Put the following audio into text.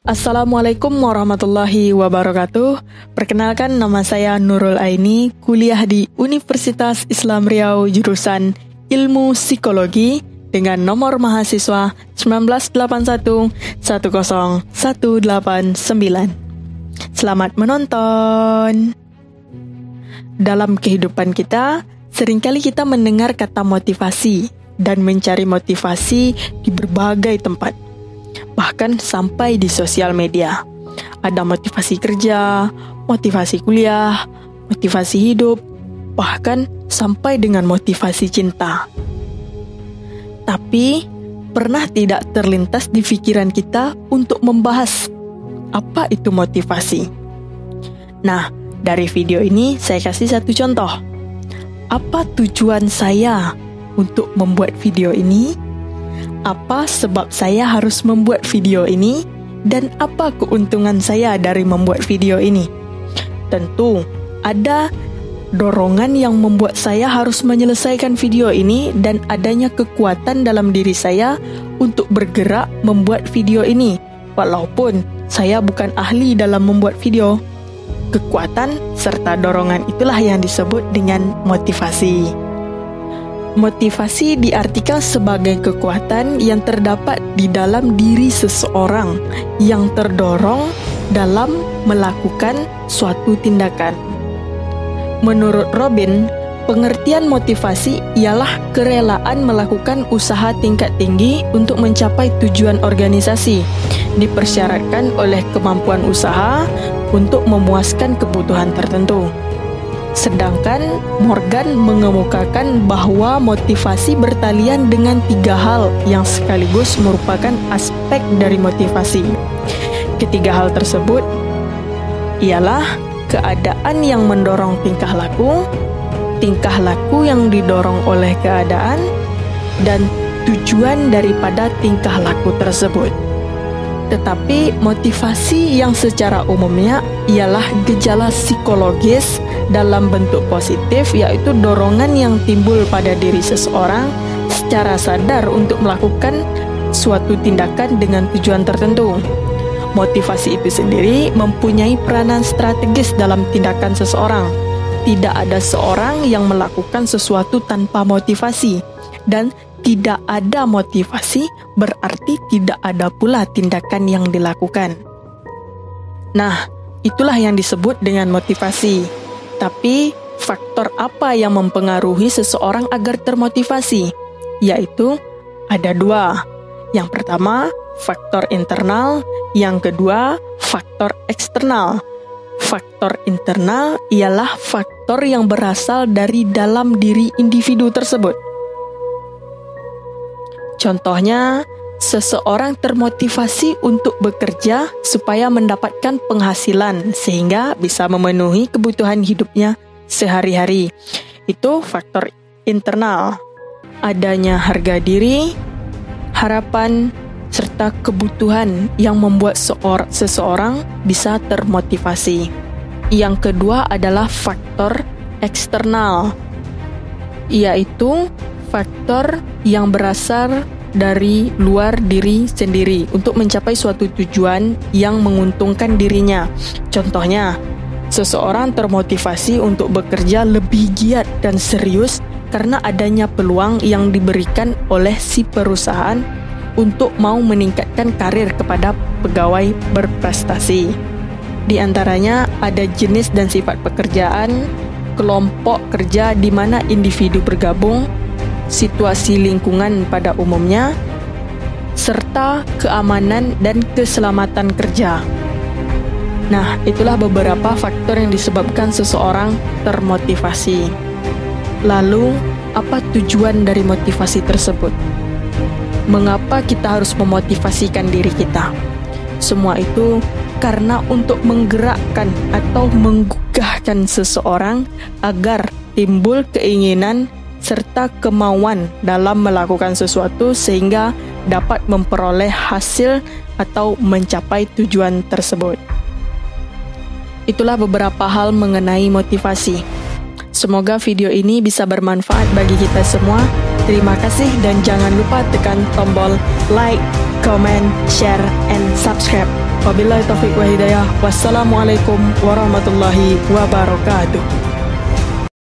Assalamualaikum warahmatullahi wabarakatuh. Perkenalkan, nama saya Nurul Aini, kuliah di Universitas Islam Riau jurusan Ilmu Psikologi dengan nomor mahasiswa 1981-10189. Selamat menonton. Dalam kehidupan kita, seringkali kita mendengar kata motivasi dan mencari motivasi di berbagai tempat. Bahkan sampai di sosial media. Ada motivasi kerja, motivasi kuliah, motivasi hidup, bahkan sampai dengan motivasi cinta. Tapi, pernah tidak terlintas di pikiran kita untuk membahas apa itu motivasi? Nah, dari video ini saya kasih satu contoh. Apa tujuan saya untuk membuat video ini? Apa sebab saya harus membuat video ini, dan apa keuntungan saya dari membuat video ini? Tentu, ada dorongan yang membuat saya harus menyelesaikan video ini dan adanya kekuatan dalam diri saya untuk bergerak membuat video ini, walaupun saya bukan ahli dalam membuat video. Kekuatan serta dorongan itulah yang disebut dengan motivasi. Motivasi diartikan sebagai kekuatan yang terdapat di dalam diri seseorang yang terdorong dalam melakukan suatu tindakan. Menurut Robin, pengertian motivasi ialah kerelaan melakukan usaha tingkat tinggi untuk mencapai tujuan organisasi, dipersyaratkan oleh kemampuan usaha untuk memuaskan kebutuhan tertentu. Sedangkan Morgan mengemukakan bahwa motivasi bertalian dengan tiga hal yang sekaligus merupakan aspek dari motivasi. Ketiga hal tersebut ialah keadaan yang mendorong tingkah laku yang didorong oleh keadaan, dan tujuan daripada tingkah laku tersebut. Tetapi motivasi yang secara umumnya ialah gejala psikologis dalam bentuk positif, yaitu dorongan yang timbul pada diri seseorang secara sadar untuk melakukan suatu tindakan dengan tujuan tertentu. Motivasi itu sendiri mempunyai peranan strategis dalam tindakan seseorang. Tidak ada seorang yang melakukan sesuatu tanpa motivasi, dan tidak ada motivasi berarti tidak ada pula tindakan yang dilakukan. Nah, itulah yang disebut dengan motivasi. Tapi, faktor apa yang mempengaruhi seseorang agar termotivasi? Yaitu, ada dua. Yang pertama, faktor internal. Yang kedua, faktor eksternal. Faktor internal ialah faktor yang berasal dari dalam diri individu tersebut. Contohnya, seseorang termotivasi untuk bekerja supaya mendapatkan penghasilan sehingga bisa memenuhi kebutuhan hidupnya sehari-hari. Itu faktor internal. Adanya harga diri, harapan, serta kebutuhan yang membuat seseorang bisa termotivasi. Yang kedua adalah faktor eksternal, yaitu faktor yang berasal dari luar diri sendiri untuk mencapai suatu tujuan yang menguntungkan dirinya. Contohnya, seseorang termotivasi untuk bekerja lebih giat dan serius karena adanya peluang yang diberikan oleh si perusahaan untuk mau meningkatkan karir kepada pegawai berprestasi. Di antaranya ada jenis dan sifat pekerjaan, kelompok kerja di mana individu bergabung, situasi lingkungan pada umumnya, serta keamanan dan keselamatan kerja. Nah, itulah beberapa faktor yang disebabkan seseorang termotivasi. Lalu, apa tujuan dari motivasi tersebut? Mengapa kita harus memotivasikan diri kita? Semua itu karena untuk menggerakkan atau menggugahkan seseorang agar timbul keinginan serta kemauan dalam melakukan sesuatu sehingga dapat memperoleh hasil atau mencapai tujuan tersebut. Itulah beberapa hal mengenai motivasi. Semoga video ini bisa bermanfaat bagi kita semua. Terima kasih dan jangan lupa tekan tombol like, comment, share, and subscribe. Wabillahi taufiq wa hidayah. Wassalamualaikum warahmatullahi wabarakatuh.